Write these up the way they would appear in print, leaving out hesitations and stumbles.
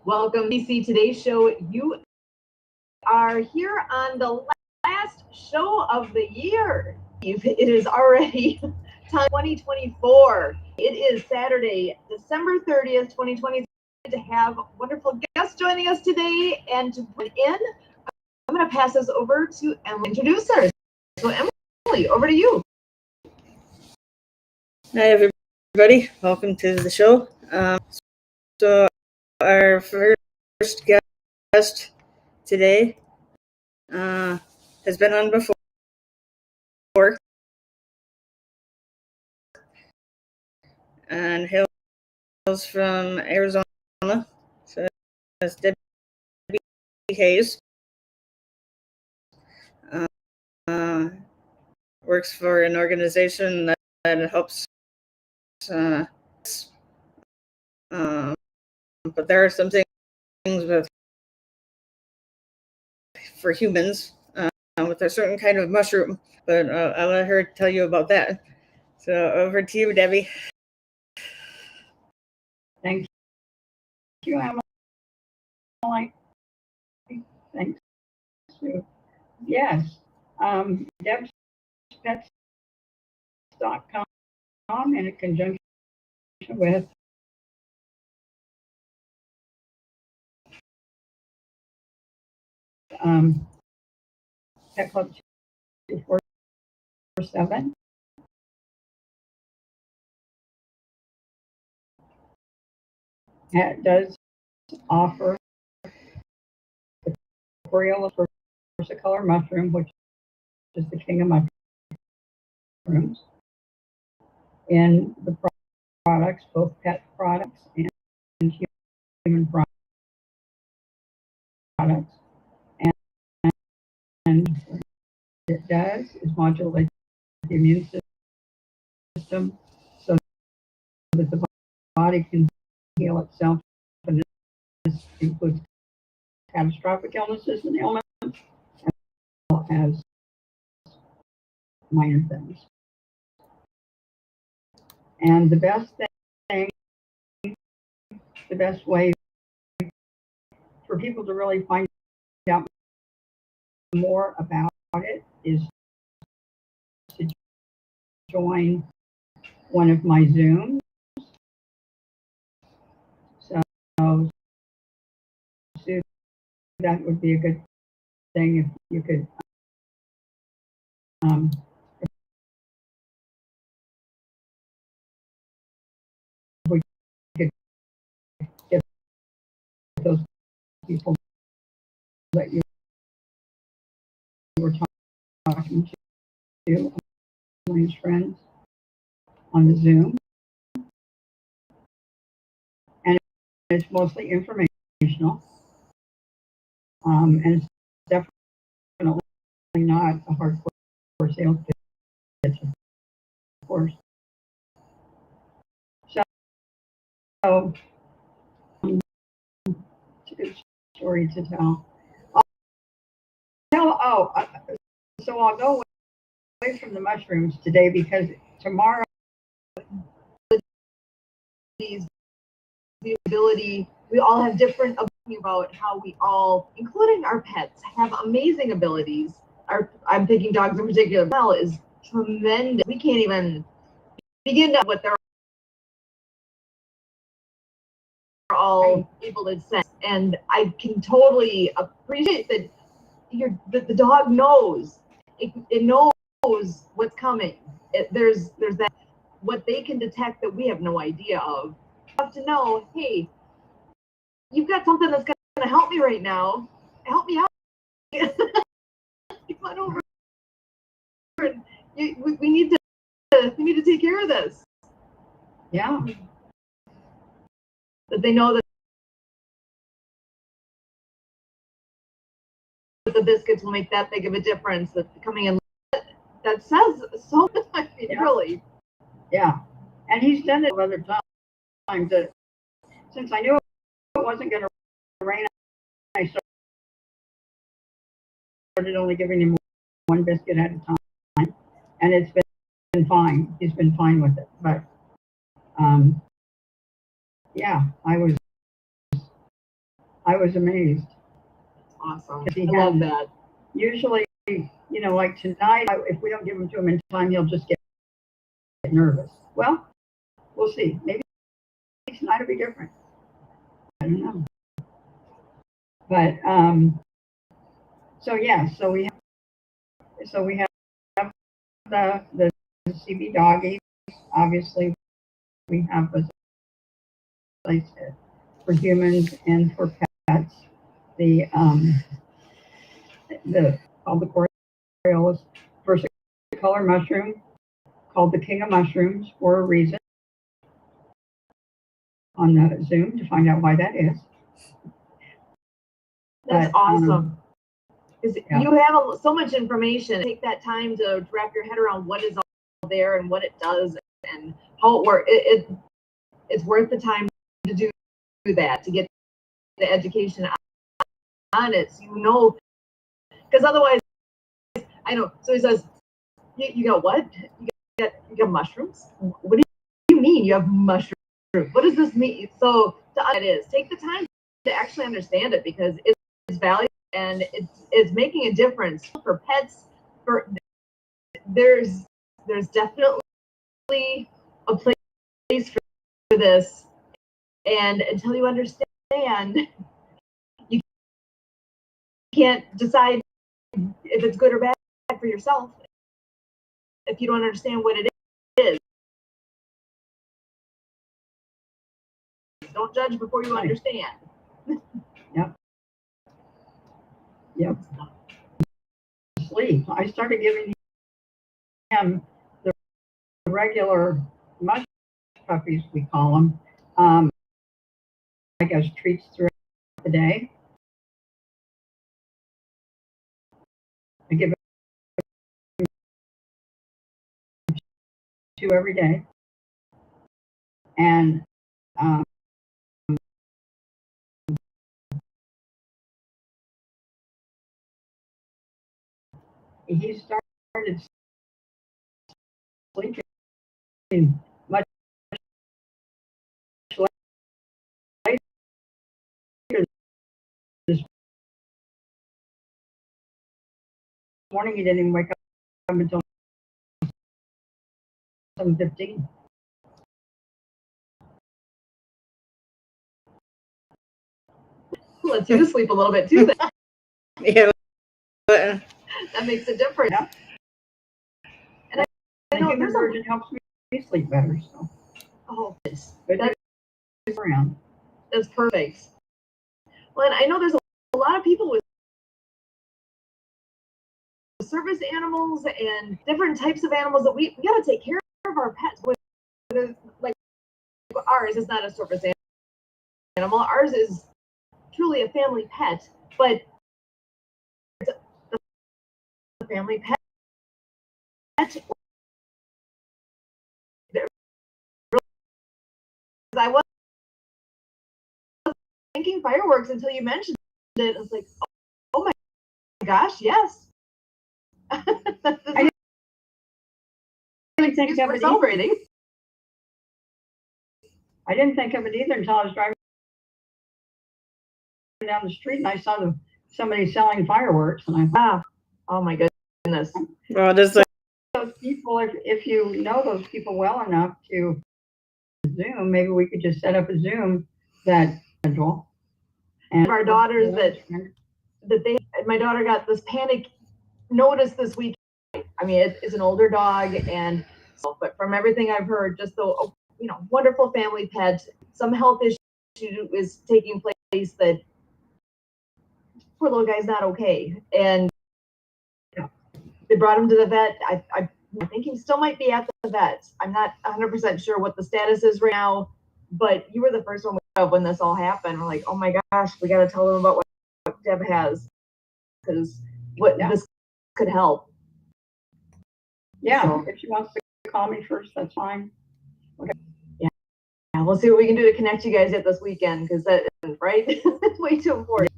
Welcome to TDC Today Show. You are here on the last show of the year. It is already time 2024. It is Saturday, December 30th, 2023. To have wonderful guests joining us today, and to put in, I'm going to pass this over to Emily, introduce her. So Emily, over to you. Hi everybody, welcome to the show. So our first guest today has been on before and hails from Arizona. So that's Debbie Hayes. Works for an organization that helps. But there are some things for humans with a certain kind of mushroom. But I'll let her tell you about that. So over to you, Debbie. Thank you, Emily. Thanks. Yes, debspets.com in conjunction with Pet Club 247. It does offer the Coreola versicolor mushroom, which is the king of mushrooms, in the products, both pet products and human products. And what it does is modulate the immune system so that the body can heal itself. And this includes catastrophic illnesses and ailments, as well as minor things. And the best way for people to really find out more about it is to join one of my Zooms. So Sue, that would be a good thing if you could if we could get those people that you were talking to, my friends, on the Zoom. And it's mostly informational. And it's definitely not a hardcore sales pitch, of course. So it's a good story to tell. So I'll go away from the mushrooms today because tomorrow the ability, we all have different about how we all, including our pets, have amazing abilities. I'm thinking dogs in particular, well, is tremendous. We can't even begin to what they're all able to sense. And I can totally appreciate that the dog knows. It knows what's coming. There's that, what they can detect that we have no idea of. You have to know, hey, you've got something that's going to help me right now. Help me out. Come on over. We need to take care of this. Yeah. That they know that the biscuits will make that big of a difference. That coming in, that says so much. I mean, Yeah. Really. Yeah. And he's done it other times. Since I knew it wasn't going to rain, I started only giving him one biscuit at a time, and it's been fine. He's been fine with it. But yeah, I was amazed. Awesome. 'Cause he I love had- that. Usually, you know, like tonight, if we don't give them to him in time, he'll just get nervous. Well, we'll see. Maybe tonight will be different. I don't know. But so yeah, so we have the CB doggies. Obviously, we have, as I said, for humans and for pets, the called the Coriolis versicolor mushroom, called the king of mushrooms for a reason. On the Zoom to find out why that is. That's But, awesome. Because yeah. you have so much information. Take that time to wrap your head around what is all there and what it does and how it works. It's worth the time to do that, to get the education on it, so you know. Because otherwise, I know. So he says, "You got what? You got mushrooms? What do you mean you have mushrooms? What does this mean?" So that is, take the time to actually understand it, because it's valuable and it's making a difference for pets. There's definitely a place for this, and until you understand, you can't decide if it's good or bad for yourself if you don't understand what it is. Don't judge before you understand. Yep. Sleep. I started giving him the regular mush puppies, we call them, like as treats throughout the day. I give him 2 every day, and he started sleeping much later this morning. He didn't even wake up until 7:15. Lets you sleep a little bit too. Yeah. That makes a difference. Yeah. And I The know human there's version helps me sleep better. So that's around. That's perfect. Well, and I know there's a lot of people with service animals and different types of animals that we got to take care of our pets. Like ours is not a service animal. Ours is truly a family pet, but it's a family pet. I was thinking fireworks until you mentioned it. I was like, oh my gosh, yes. I didn't think of it celebrating. I didn't think of it either until I was driving down the street and I saw somebody selling fireworks, and I thought, oh my goodness. Well, there's like those people, if you know those people well enough to Zoom, maybe we could just set up a Zoom that schedule. And our daughters my daughter got this panic notice this week. I mean, it's an older dog, and but from everything I've heard, just the wonderful family pet. Some health issue is taking place that poor little guy's not okay, and they brought him to the vet. I think he still might be at the vet. I'm not 100% sure what the status is right now, but you were the first one when this all happened. We're like, oh my gosh, we got to tell them about what Deb has, because this could help. Yeah, so, if she wants to call me first, that's fine. Okay. Yeah, we'll see what we can do to connect you guys at this weekend, because that isn't right. It's way too important.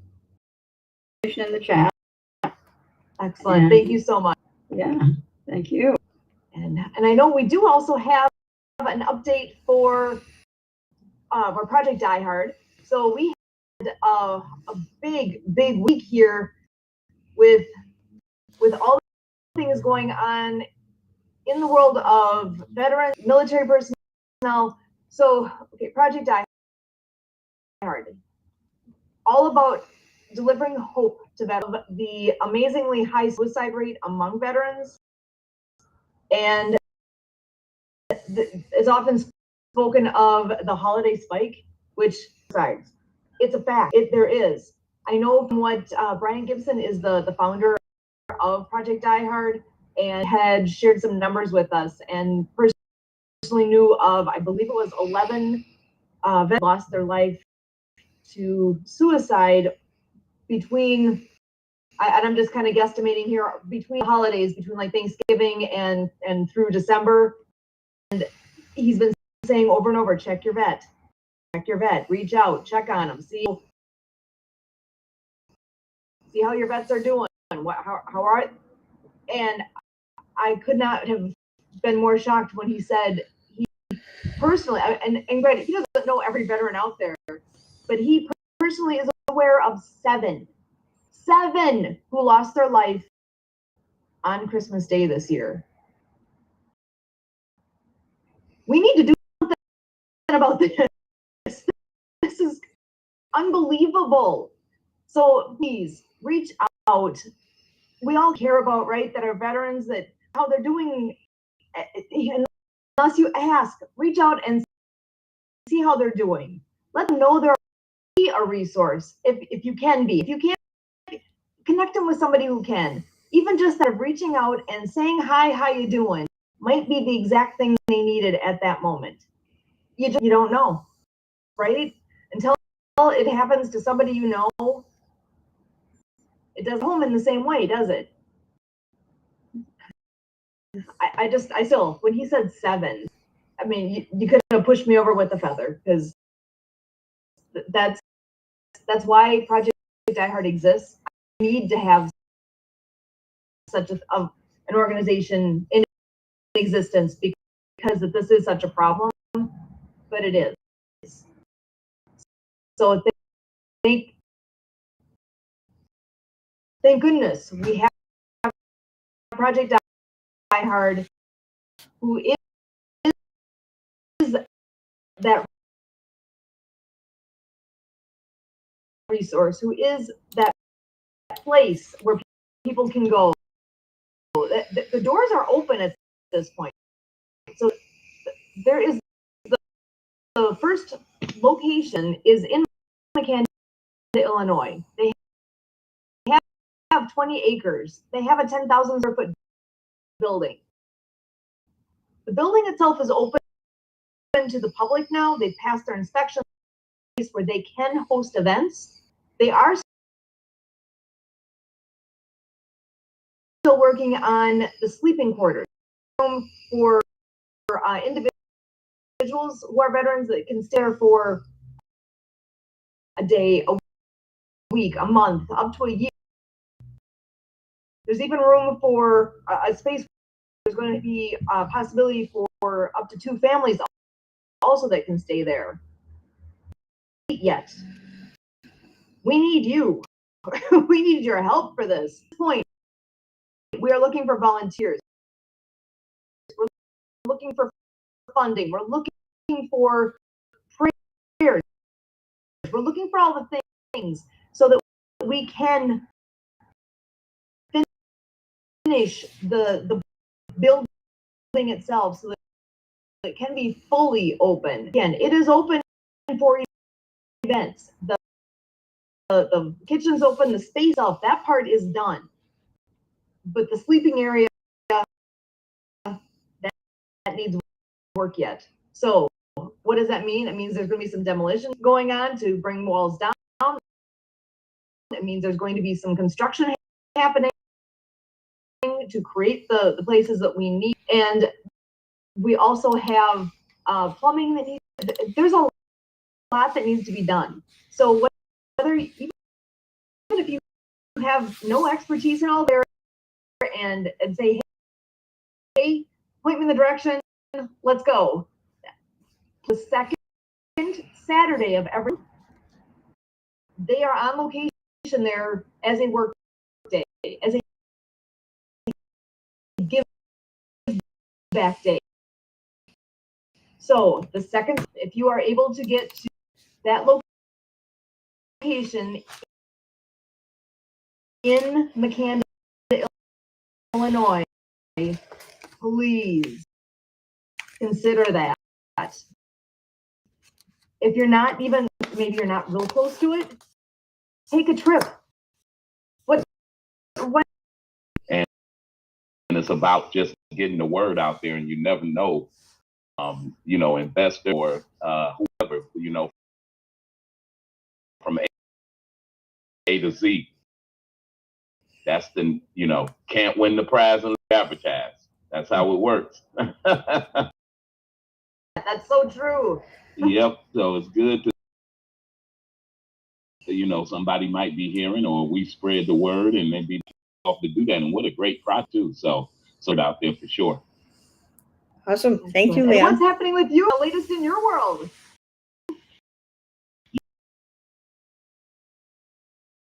In the chat. Excellent. And, thank you so much. Yeah, thank you. And I know we do also have an update for or Project Die Hard. So we had a big week here with all the things going on in the world of veterans, military personnel. So, okay, Project Die Hard, all about delivering hope to veterans, the amazingly high suicide rate among veterans, and it's often spoken of the holiday spike, which it's a fact. There is. I know from what Brian Gibson is the founder of Project Die Hard and had shared some numbers with us, and personally knew of, I believe it was 11 veterans lost their life to suicide between, and I'm just kind of guesstimating here, between holidays, between like Thanksgiving and through December. And he's been saying over and over, check your vet, reach out, check on them, see how your vets are doing, how are it? And I could not have been more shocked when he said he personally, and granted, he doesn't know every veteran out there, but he personally is aware of seven who lost their life on Christmas Day this year. We need to do something about this. This is unbelievable. So please reach out. We all care about, right, that our veterans, that how they're doing. Unless you ask, reach out and see how they're doing. Let them know they're a resource if you can be. If you can't, connect them with somebody who can. Even just that of reaching out and saying hi, how you doing, might be the exact thing they needed at that moment. You don't know, right? Until it happens to somebody you know, it doesn't home in the same way, does it? I still, when he said 7, I mean, you could have pushed me over with a feather, because that's why Project Die Hard exists. I need to have such an organization in existence, because this is such a problem, but it is. So thank goodness we have Project Die Hard, who is that resource, who is that place where people can go. The doors are open at this point. So there is the first location is in Canada, Illinois. They have 20 acres. They have a 10,000 square foot building. The building itself is open to the public now. They've passed their inspection where they can host events. They are still working on the sleeping quarters for individuals who are veterans that can stay there for a day, a week, a month, up to a year. There's even room for a space. There's going to be a possibility for up to 2 families also that can stay there. Yet, we need you. We need your help for this. At this point, we are looking for volunteers. We're looking for funding. We're looking for prayers. We're looking for all the things so that we can finish the building itself, so that it can be fully open. Again, it is open for events. The kitchen's open, the space itself, that part is done. But the sleeping area, that needs work yet. So what does that mean? It means there's going to be some demolition going on to bring walls down. It means there's going to be some construction happening to create the places that we need. And we also have plumbing that needs, there's a lot that needs to be done. So whether, even if you have no expertise in all there, and say, hey, point me in the direction, let's go. The second Saturday of every month. They are on location there as a work day, as a give back day. So the second, if you are able to get to that location in McCandless, Illinois, please consider that. If you're not even, maybe you're not real close to it, take a trip. What? And it's about just getting the word out there, and you never know, investor or whoever, from A to Z. That's the, can't win the prize unless you advertise. That's how it works. That's so true. Yep. So it's good to, somebody might be hearing, or we spread the word and they be off to do that. And what a great product too. So out there for sure. Awesome. Thank you, And Leon. what's happening with you? The latest in your world?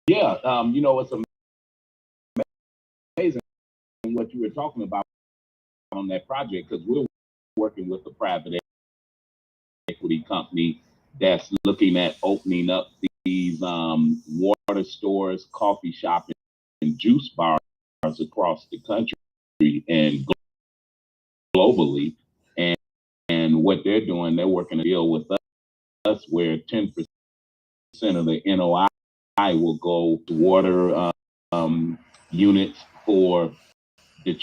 Yeah. It's amazing what you were talking about on that project, because we're working with a private equity company that's looking at opening up these water stores, coffee shops, and juice bars across the country and globally. And what they're doing, they're working a deal with us where 10% of the NOI will go to water units for the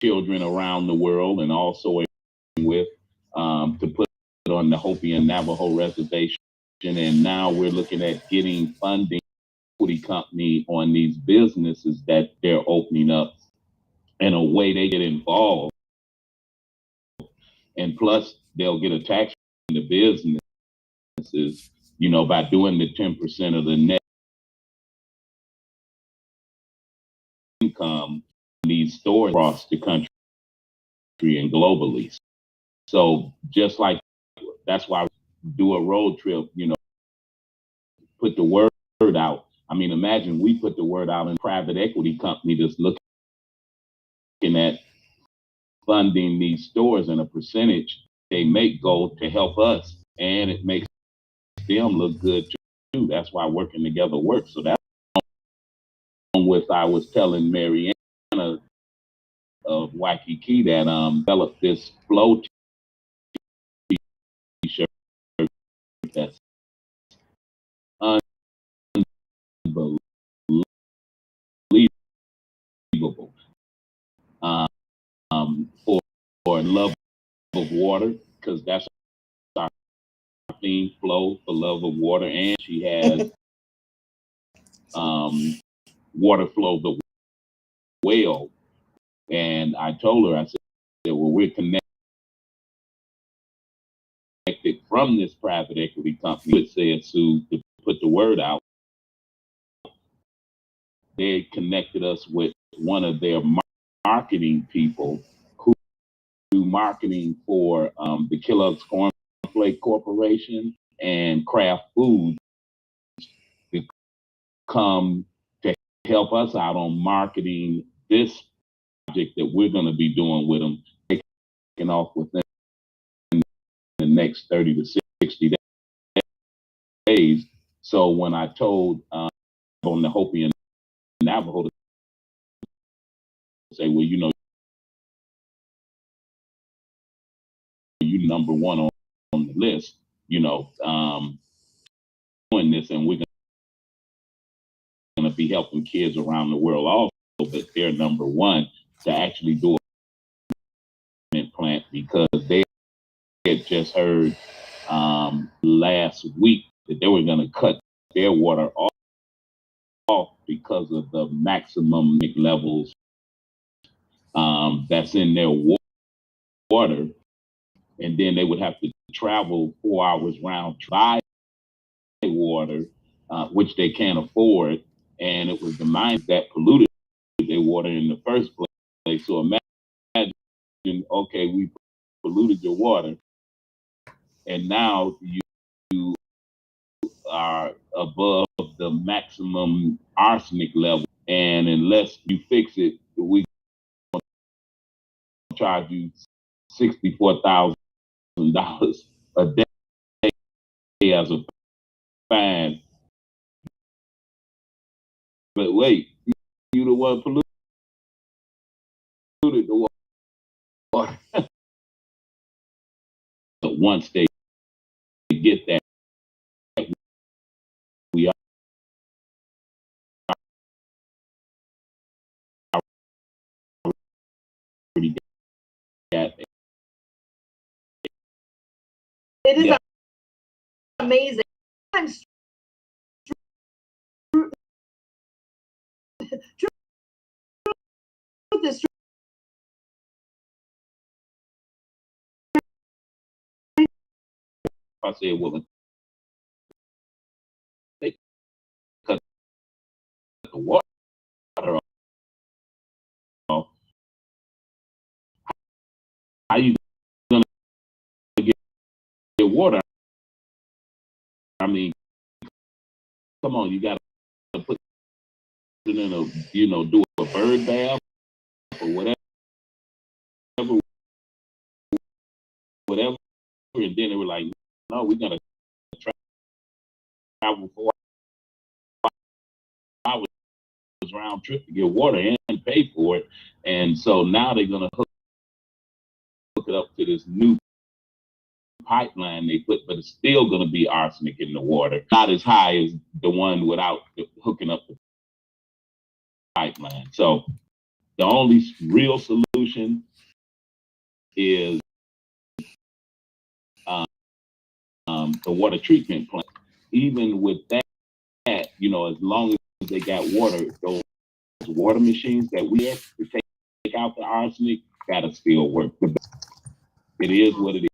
children around the world, and also with to put on the Hopi and Navajo reservation. And now we're looking at getting funding equity company on these businesses that they're opening up, in a way they get involved, and plus they'll get a tax in the businesses, by doing the 10% of the net income in these stores across the country and globally. So just like, that's why we do a road trip, put the word out. I mean, imagine we put the word out in a private equity company that's looking at funding these stores, and a percentage they make go to help us, and it makes them look good too. That's why working together works. So that's with, I was telling Mariana of Waikiki that developed this flow t-shirt that's unbelievable. For love of water, because that's our theme, flow for love of water. And she has water flow the well. And I told her, I said, well, we're connected from this private equity company. It said, Sue, to put the word out. They connected us with one of their marketing people who do marketing for the Kellogg's Cornflake Corporation and Kraft Foods, to come to help us out on marketing this project that we're going to be doing with them, taking off within the next 30 to 60 days. So when I told on the Hopi and Navajo to say, well, you're number one on the list, doing this, and we're going to be helping kids around the world also, but they're number one to actually do a plant, because they had just heard last week that they were going to cut their water off because of the maximum levels that's in their water, and then they would have to travel 4 hours round to buy water, which they can't afford, and it was the mines that polluted their water in the first place. So imagine, okay, we polluted your water, and now you are above the maximum arsenic level, and unless you fix it, we charge you $64,000 a day as a fine. But wait, you the one polluted the water. But once they get that, we already got that. It is Yeah. amazing. Sometimes truth is I said, well, they cut the water off. How you gonna get water? I mean, come on, you gotta put it in a, do a bird bath or whatever, and then they were like, no, we're gonna travel 4 hours round trip to get water and pay for it. And so now they're gonna hook it up to this new pipeline they put, but it's still gonna be arsenic in the water. Not as high as the one without hooking up the pipeline. So the only real solution is the water treatment plant. Even with that, as long as they got water, those water machines that we have to take out the arsenic, gotta still work. It is what it is.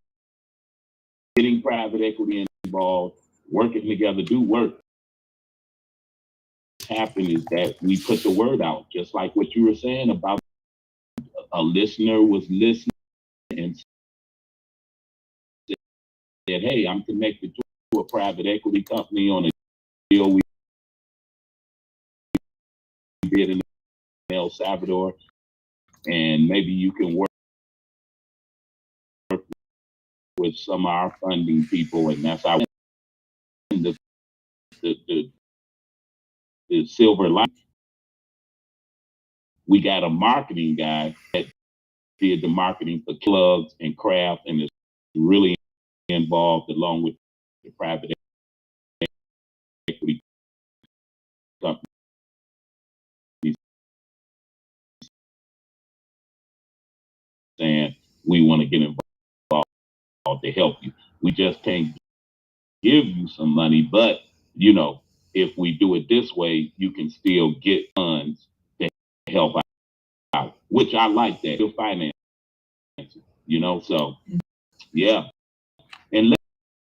Getting private equity involved, working together, do work. What's happened is that we put the word out, just like what you were saying about a listener was listening and said, hey, I'm connected to a private equity company on a deal we did in El Salvador, and maybe you can work with some of our funding people, and that's how the silver line. We got a marketing guy that did the marketing for clubs and craft, and is really involved along with the private equity company. Saying we want to get involved to help you. We just can't give you some money, but if we do it this way, you can still get funds to help out, which I like that. You'll finance, so yeah. And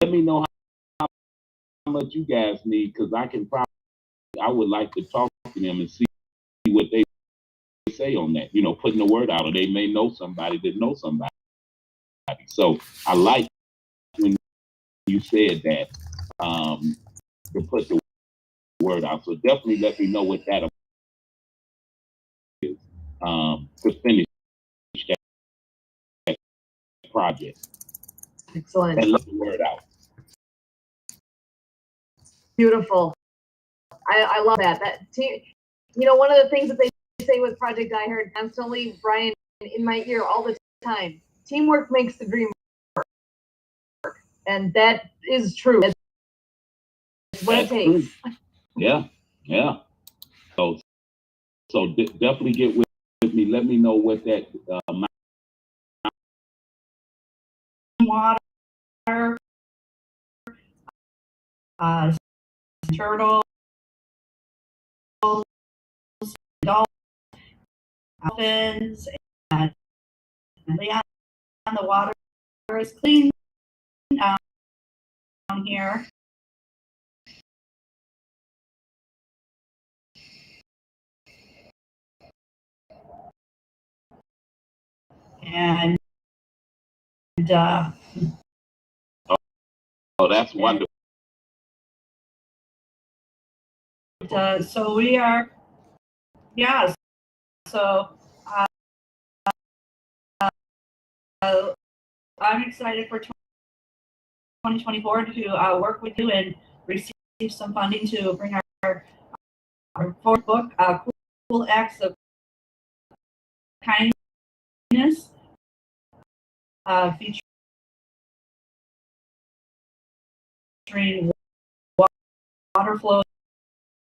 let me know how much you guys need, because I would like to talk to them and see what they say on that, putting the word out, or they may know somebody that knows somebody. So I like when you said that, to put the word out. So definitely let me know what that is, to finish that project. excellent. And let the word out. Beautiful. I love that. One of the things that they say with Project I heard constantly, Brian, in my ear all the time, teamwork makes the dream work. And that is true. That's what it takes. True. Yeah. So definitely get with me. Let me know what that Water, turtles, dolphins, and the water is clean down here. And that's wonderful. So we are, yeah. So I'm excited for 2024 to work with you and receive some funding to bring our fourth book, Cool Acts of Kindness, featuring water flow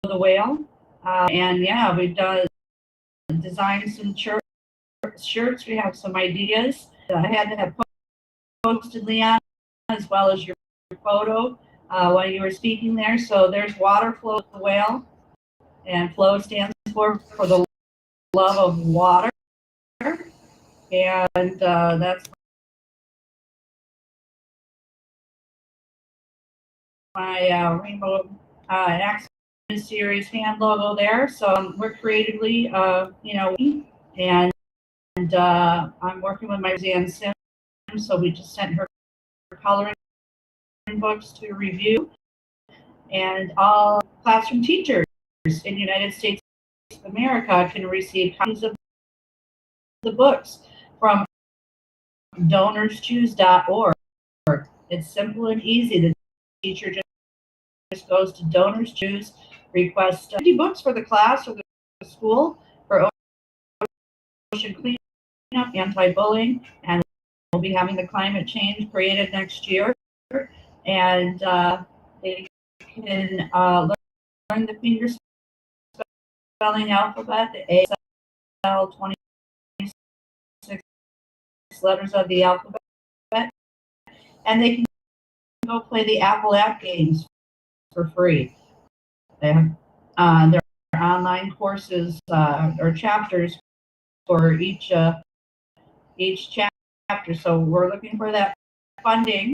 of the whale. And yeah, we've designed some shirts. We have some ideas. I had to have posted, Leon, as well as your photo while you were speaking there. So there's water flow of the whale, and flow stands for the love of water. And that's my Rainbow Access Series hand logo there. So we're creatively, and I'm working with my Suzanne Sims. So we just sent her coloring books to review, and all classroom teachers in the United States of America can receive copies of the books from donorschoose.org. It's simple and easy. The teacher just goes to Donors Choose, request 50 books for the class or the school for ocean cleanup, anti-bullying, and we'll be having the climate change created next year. And they can learn the finger spelling alphabet, the ASL 26 letters of the alphabet, and they can go play the Apple app games for free. They have their online courses or chapters for each chapter. So we're looking for that funding,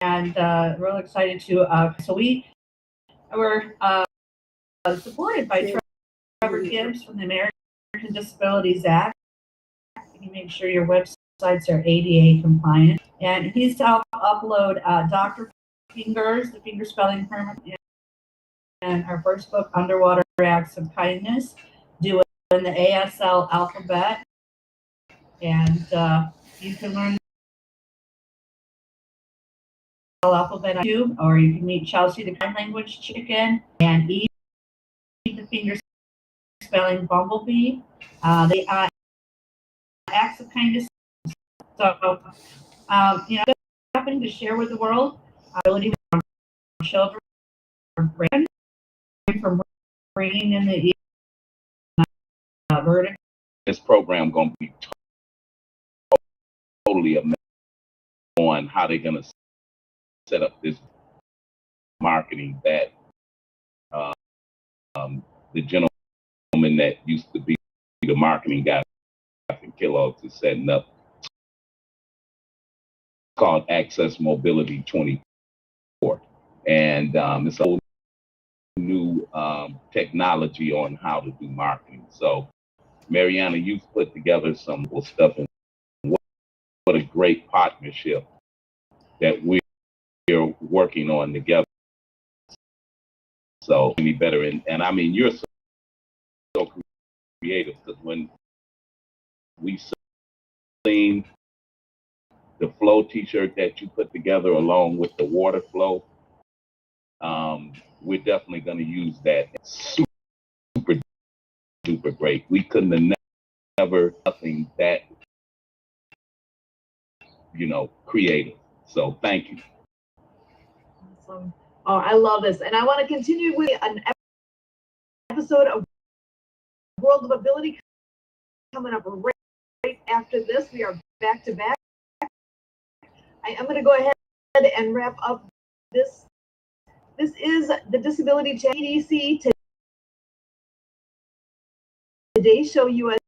and real excited to. So we were supported by Trevor Gibbs from the American Disabilities Act. You make sure your websites are ADA compliant, and he's to upload Dr. Fingers, the finger spelling permit, and our first book, Underwater Acts of Kindness, do it in the ASL alphabet, and you can learn the alphabet on YouTube, or you can meet Chelsea, the sign language chicken, and Eve, the finger spelling bumblebee. They acts of kindness. So, something to share with the world. Ability from children or grand from bringing in the verdict. This program going to be totally amazing on how they're going to set up this marketing that the gentleman that used to be the marketing guy in Kellogg's is setting up. It's called Access Mobility 24. And it's a whole new technology on how to do marketing. So, Mariana, you've put together some cool stuff, and what a great partnership that we're working on together. So, any better. And I mean, you're so creative, because when we seen the flow t-shirt that you put together along with the water flow, we're definitely going to use that. Super duper great. We couldn't have never nothing that creative. So thank you. Awesome. Oh, I love this, and I want to continue with an episode of World of Ability coming up right after this. We are back to back. I'm going to go ahead and wrap up this. This is the Disability TDC Today Show USA.